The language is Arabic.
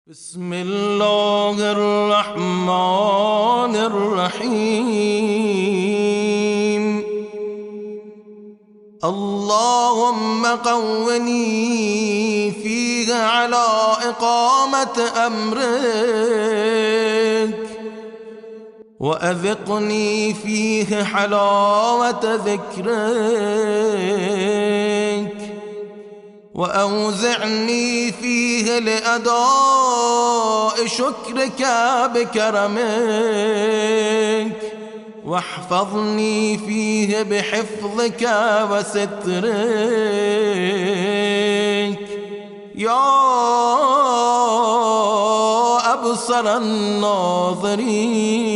بسم الله الرحمن الرحيم. اللهم قوني فيه على إقامة أمرك، وأذقني فيه حلاوة ذكرك، وأوزعني فيه لأداء شكرك بكرمك، واحفظني فيه بحفظك وسترك يا أبصر الناظرين.